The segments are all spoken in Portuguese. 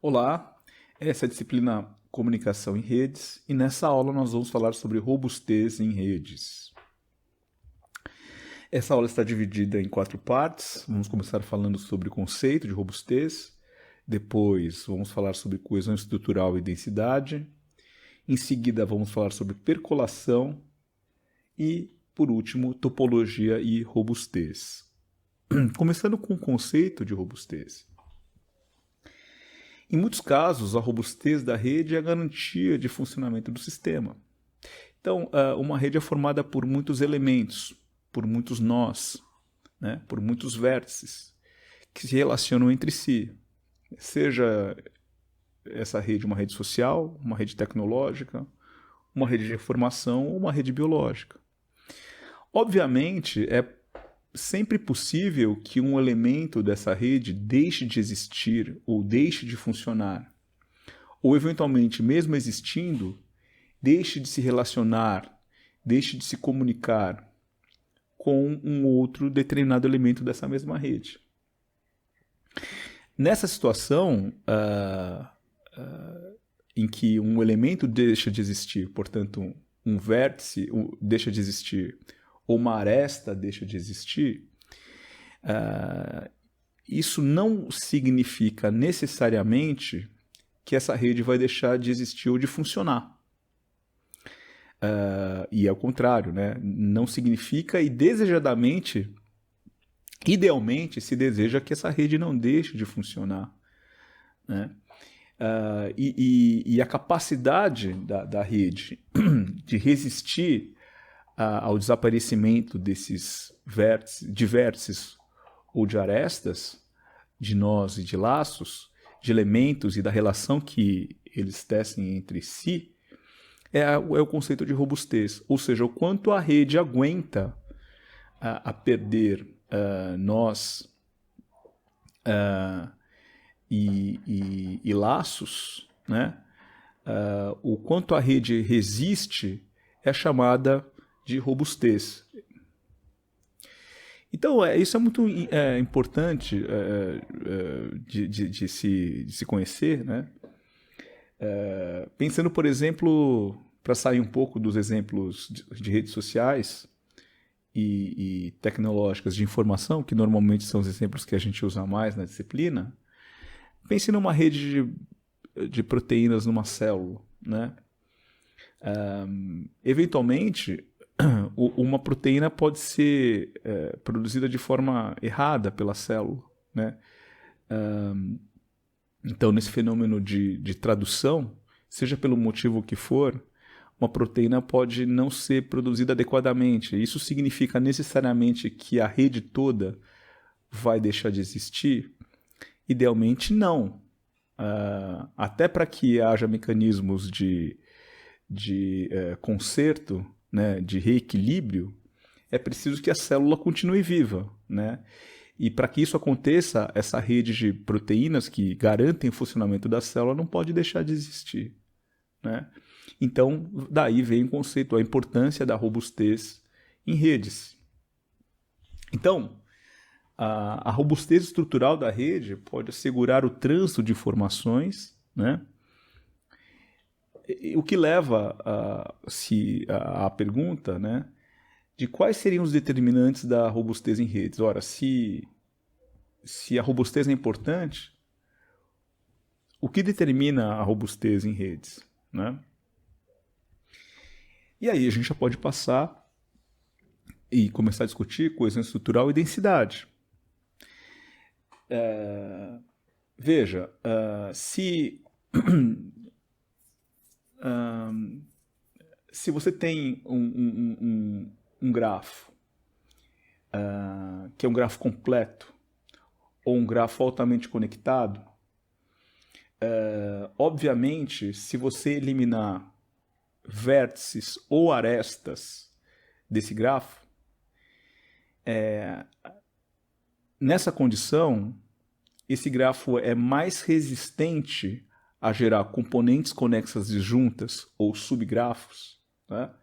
Olá, essa é a disciplina Comunicação em Redes e nessa aula nós vamos falar sobre robustez em redes. Essa aula está dividida em 4 partes. Vamos começar falando sobre o conceito de robustez, depois vamos falar sobre coesão estrutural e densidade, em seguida vamos falar sobre percolação e, por último, topologia e robustez. Começando com o conceito de robustez. Em muitos casos, a robustez da rede é a garantia de funcionamento do sistema. Então, uma rede é formada por muitos elementos, por muitos nós, né, por muitos vértices que se relacionam entre si. Seja essa rede uma rede social, uma rede tecnológica, uma rede de informação ou uma rede biológica. Obviamente, é sempre possível que um elemento dessa rede deixe de existir ou deixe de funcionar, ou eventualmente, mesmo existindo, deixe de se relacionar, deixe de se comunicar com um outro determinado elemento dessa mesma rede. Nessa situação em que um elemento deixa de existir, portanto, um vértice deixa de existir, ou uma aresta deixa de existir, isso não significa necessariamente que essa rede vai deixar de existir ou de funcionar. E ao contrário, né? Não significa e desejadamente, idealmente, se deseja que essa rede não deixe de funcionar, né? E a capacidade da rede de resistir ao desaparecimento desses vértices ou de arestas, de nós e de laços, de elementos e da relação que eles tecem entre si, é o conceito de robustez, ou seja, o quanto a rede aguenta a perder nós e laços, né? O quanto a rede resiste é chamada de robustez. Então, isso é muito importante de se conhecer, né? Pensando, por exemplo, para sair um pouco dos exemplos de redes sociais e tecnológicas de informação, que normalmente são os exemplos que a gente usa mais na disciplina, pense numa rede de proteínas numa célula, né? Eventualmente, uma proteína pode ser produzida de forma errada pela célula, né? Então, nesse fenômeno de tradução, seja pelo motivo que for, uma proteína pode não ser produzida adequadamente. Isso significa necessariamente que a rede toda vai deixar de existir? Idealmente, não. Até para que haja mecanismos de conserto, né, de reequilíbrio, é preciso que a célula continue viva, né? E para que isso aconteça, essa rede de proteínas que garantem o funcionamento da célula não pode deixar de existir, né? Então, daí vem o conceito, a importância da robustez em redes. Então, a robustez estrutural da rede pode assegurar o trânsito de informações, né? O que leva à pergunta, né, de quais seriam os determinantes da robustez em redes. Ora, se a robustez é importante, o que determina a robustez em redes, né? E aí a gente já pode passar e começar a discutir coesão estrutural e densidade. Veja, se você tem um grafo, que é um grafo completo, ou um grafo altamente conectado, obviamente, se você eliminar vértices ou arestas desse grafo, nessa condição, esse grafo é mais resistente a gerar componentes conexas disjuntas ou subgrafos, né,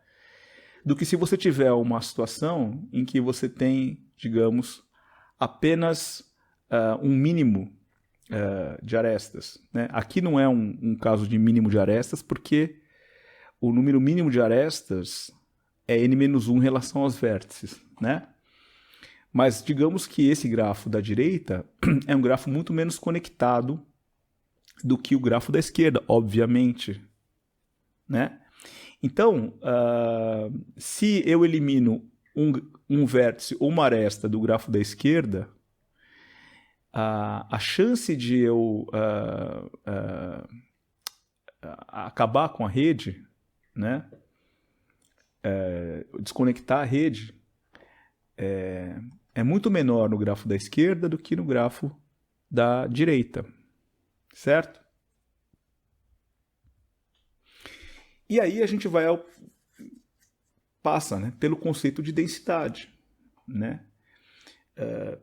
do que se você tiver uma situação em que você tem, digamos, apenas um mínimo de arestas, né? Aqui não é um caso de mínimo de arestas, porque o número mínimo de arestas é n-1 em relação aos vértices, né? Mas digamos que esse grafo da direita é um grafo muito menos conectado do que o grafo da esquerda, obviamente, né? Então, se eu elimino um vértice ou uma aresta do grafo da esquerda, a chance de eu acabar com a rede, né? Desconectar a rede, é muito menor no grafo da esquerda do que no grafo da direita, certo? E aí a gente passa, né, pelo conceito de densidade, né?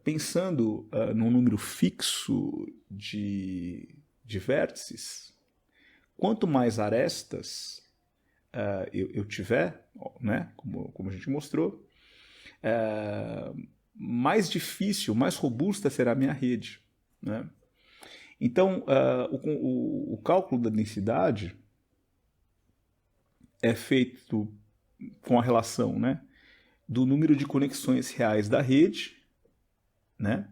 Pensando num número fixo de vértices, quanto mais arestas eu tiver, né, como a gente mostrou, mais difícil, mais robusta será a minha rede, né? Então, o cálculo da densidade é feito com a relação, né, do número de conexões reais da rede, né,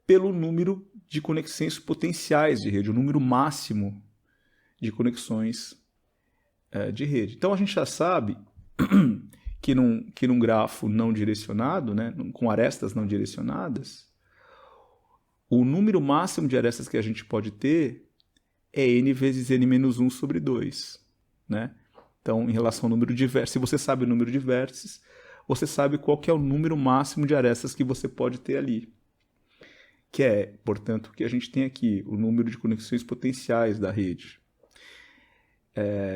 pelo número de conexões potenciais de rede, o número máximo de conexões de rede. Então a gente já sabe que num grafo não direcionado, né, com arestas não direcionadas, o número máximo de arestas que a gente pode ter é n vezes n-1 sobre 2, né? Então, em relação ao número de vértices, se você sabe o número de vértices, você sabe qual que é o número máximo de arestas que você pode ter ali. Que é, portanto, o que a gente tem aqui, o número de conexões potenciais da rede.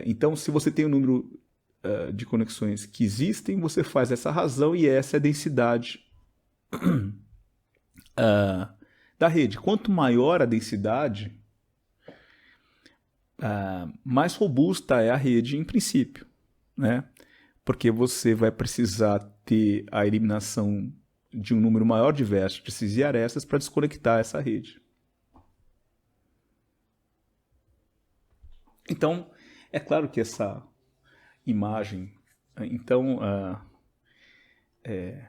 Então, se você tem o número de conexões que existem, você faz essa razão e essa é a densidade da rede. Quanto maior a densidade, mais robusta é a rede em princípio, né? Porque você vai precisar ter a eliminação de um número maior de vértices e arestas para desconectar essa rede. Então, é claro que essa imagem, então,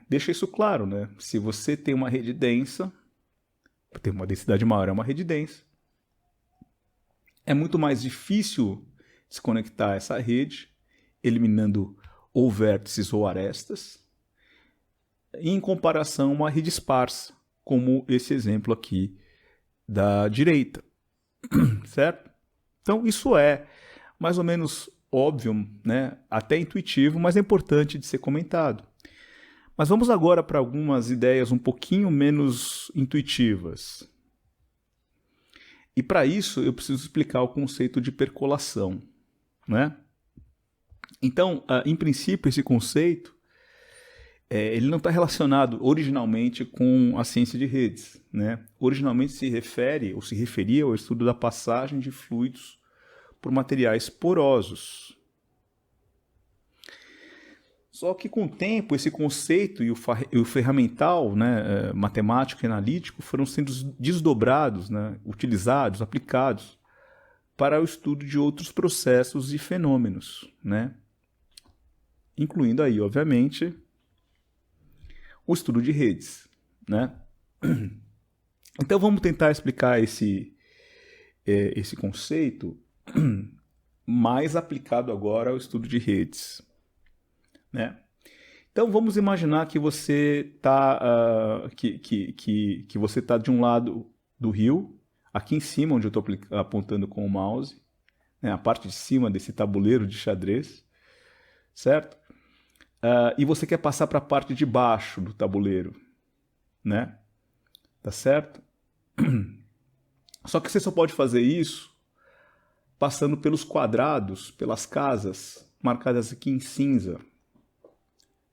deixa isso claro, né? Se você tem uma rede densa, tem uma densidade maior, é uma rede densa, é muito mais difícil desconectar essa rede, eliminando ou vértices ou arestas, em comparação a uma rede esparsa, como esse exemplo aqui da direita, certo? Então isso é mais ou menos óbvio, né? Até intuitivo, mas é importante de ser comentado. Mas vamos agora para algumas ideias um pouquinho menos intuitivas. E para isso eu preciso explicar o conceito de percolação, né? Então, em princípio, esse conceito ele não está relacionado originalmente com a ciência de redes, né? Originalmente se refere ou se referia ao estudo da passagem de fluidos por materiais porosos. Só que com o tempo esse conceito e o ferramental, né, matemático e analítico foram sendo desdobrados, né, utilizados, aplicados para o estudo de outros processos e fenômenos, né? Incluindo aí, obviamente, o estudo de redes, né? Então vamos tentar explicar esse conceito mais aplicado agora ao estudo de redes, né? Então vamos imaginar que você está que você tá de um lado do rio, aqui em cima onde eu estou apontando com o mouse, né, a parte de cima desse tabuleiro de xadrez, certo? E você quer passar para a parte de baixo do tabuleiro, né? Tá certo? Só que você só pode fazer isso passando pelos quadrados, pelas casas marcadas aqui em cinza,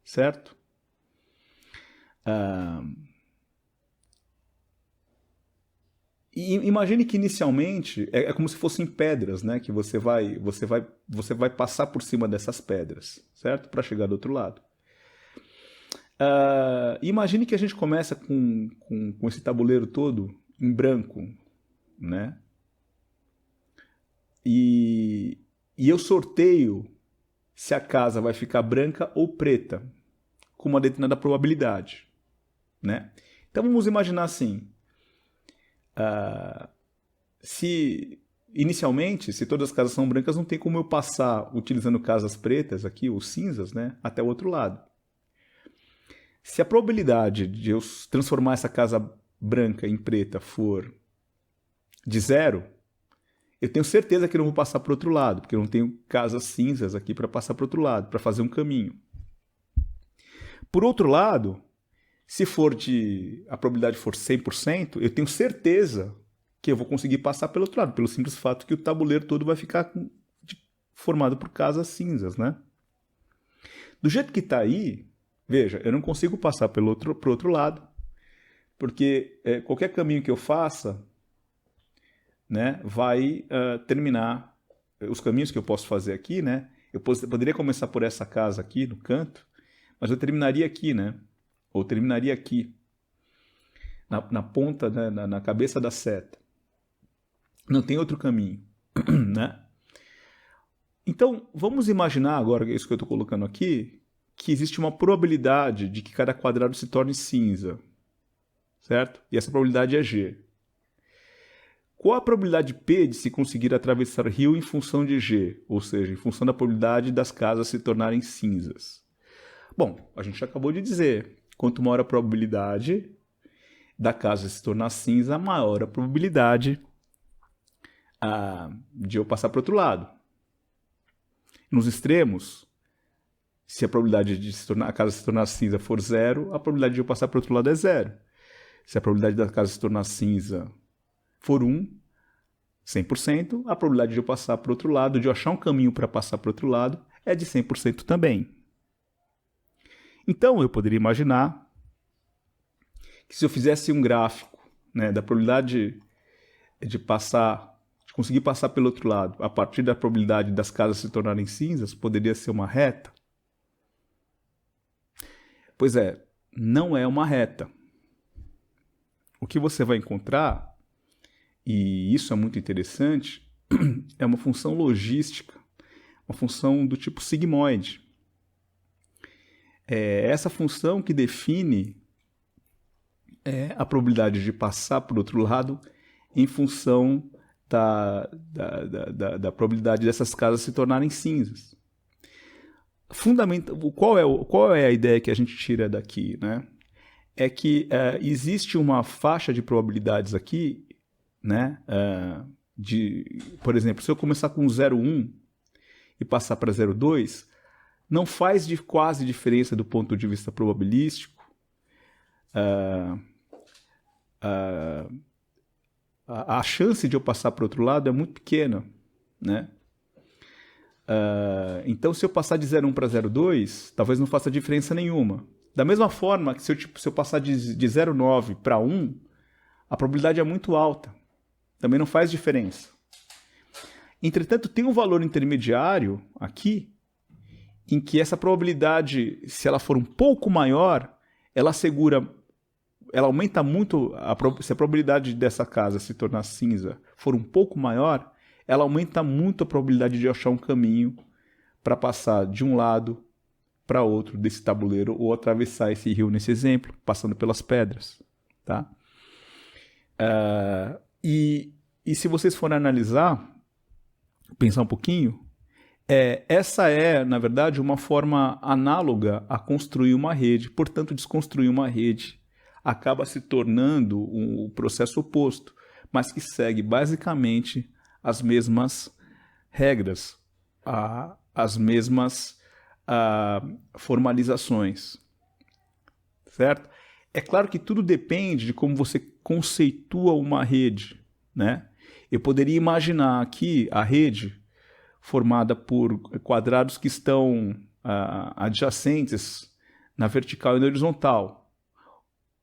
certo? E imagine que inicialmente é como se fossem pedras, né? Que você vai passar por cima dessas pedras, certo? Para chegar do outro lado. Imagine que a gente começa com esse tabuleiro todo em branco, né? E eu sorteio se a casa vai ficar branca ou preta, com uma determinada probabilidade, né? Então vamos imaginar assim, inicialmente, se todas as casas são brancas, não tem como eu passar utilizando casas pretas aqui, ou cinzas, né, até o outro lado. Se a probabilidade de eu transformar essa casa branca em preta for de 0, eu tenho certeza que eu não vou passar para o outro lado, porque eu não tenho casas cinzas aqui para passar para o outro lado, para fazer um caminho. Por outro lado, se a probabilidade for 100%, eu tenho certeza que eu vou conseguir passar pelo outro lado, pelo simples fato que o tabuleiro todo vai ficar formado por casas cinzas, né? Do jeito que está aí, veja, eu não consigo passar pro outro lado, porque qualquer caminho que eu faça, né, vai terminar. Os caminhos que eu posso fazer aqui, né? Eu poderia começar por essa casa aqui no canto, mas eu terminaria aqui, né? Ou terminaria aqui, na ponta, né, na cabeça da seta. Não tem outro caminho, né? Então, vamos imaginar agora, isso que eu estou colocando aqui, que existe uma probabilidade de que cada quadrado se torne cinza, certo? E essa probabilidade é G. Qual a probabilidade P de se conseguir atravessar rio em função de G? Ou seja, em função da probabilidade das casas se tornarem cinzas. Bom, a gente acabou de dizer, quanto maior a probabilidade da casa se tornar cinza, maior a probabilidade de eu passar para o outro lado. Nos extremos, se a probabilidade de a casa se tornar cinza for 0, a probabilidade de eu passar para o outro lado é 0. Se a probabilidade da casa se tornar cinza for 1, 100%, a probabilidade de eu passar para o outro lado, de eu achar um caminho para passar para o outro lado, é de 100% também. Então, eu poderia imaginar que se eu fizesse um gráfico, né, da probabilidade de conseguir passar pelo outro lado, a partir da probabilidade das casas se tornarem cinzas, poderia ser uma reta? Pois é, não é uma reta. O que você vai encontrar, e isso é muito interessante, é uma função logística, uma função do tipo sigmoide. É essa função que define a probabilidade de passar para o outro lado em função da probabilidade dessas casas se tornarem cinzas. Qual é a ideia que a gente tira daqui, né? É que existe uma faixa de probabilidades aqui, né? Por exemplo, se eu começar com 0,1 e passar para 0,2, não faz quase diferença do ponto de vista probabilístico. A chance de eu passar para o outro lado é muito pequena, né? Então, se eu passar de 0,1 para 0,2, talvez não faça diferença nenhuma. Da mesma forma que se eu passar de 0,9 para 1, a probabilidade é muito alta. Também não faz diferença. Entretanto, tem um valor intermediário aqui, em que essa probabilidade, se ela for um pouco maior, ela aumenta muito, se a probabilidade dessa casa se tornar cinza for um pouco maior, ela aumenta muito a probabilidade de eu achar um caminho para passar de um lado para outro desse tabuleiro ou atravessar esse rio nesse exemplo, passando pelas pedras. Tá? E se vocês forem analisar, pensar um pouquinho, essa é, na verdade, uma forma análoga a construir uma rede. Portanto, desconstruir uma rede acaba se tornando um processo oposto, mas que segue basicamente as mesmas regras, as mesmas formalizações. Certo? É claro que tudo depende de como você conceitua uma rede, né? Eu poderia imaginar aqui a rede formada por quadrados que estão adjacentes na vertical e na horizontal.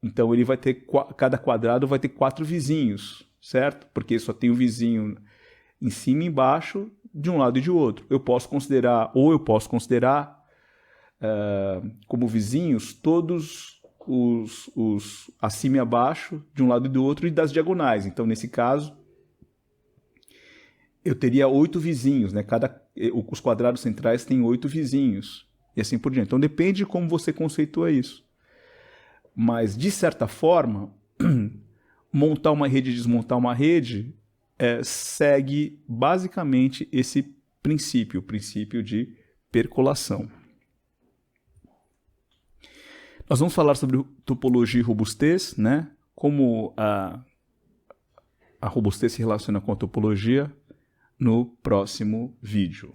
Então ele vai ter, cada quadrado vai ter 4 vizinhos, certo? Porque só tem um vizinho em cima e embaixo, de um lado e de outro. Eu posso considerar como vizinhos todos os acima e abaixo, de um lado e do outro, e das diagonais. Então, nesse caso, eu teria 8 vizinhos, né? Os quadrados centrais têm 8 vizinhos, e assim por diante. Então depende de como você conceitua isso. Mas, de certa forma, montar uma rede e desmontar uma rede segue basicamente esse princípio, o princípio de percolação. Nós vamos falar sobre topologia e robustez, né? Como a robustez se relaciona com a topologia no próximo vídeo.